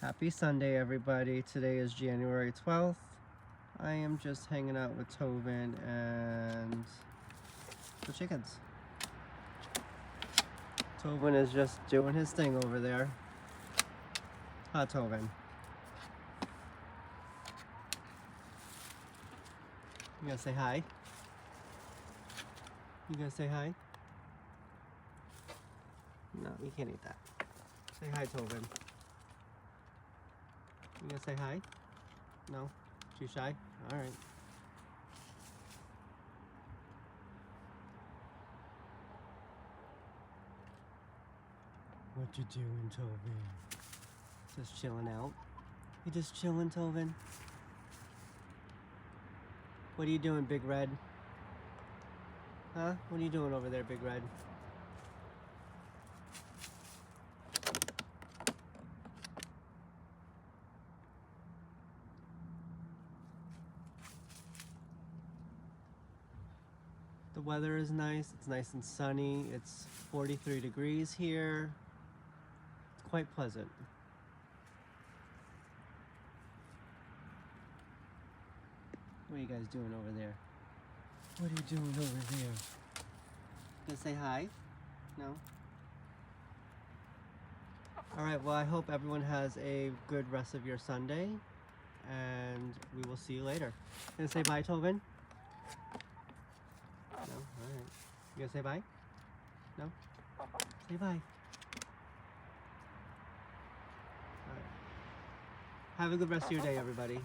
Happy Sunday, everybody. Today is January 12th. I am just hanging out with Tovin and the chickens. Tovin is just doing his thing over there. Huh, Tovin? You gonna say hi? You gonna say hi? No, you can't eat that. Say hi, Tovin. You gonna say hi? No? Too shy? Alright. What you doing, Tovin? Just chilling out? You just chilling, Tovin? What are you doing, Big Red? Huh? What are you doing over there, Big Red? The weather is nice. It's nice and sunny. It's 43 degrees here. It's quite pleasant. What are you guys doing over there? What are you doing over there? Gonna say hi? No? Alright, well, I hope everyone has a good rest of your Sunday, and we will see you later. Gonna say bye, Tovin? No? Alright. You gonna say bye? No? Say bye. Alright. Have a good rest of your day, everybody.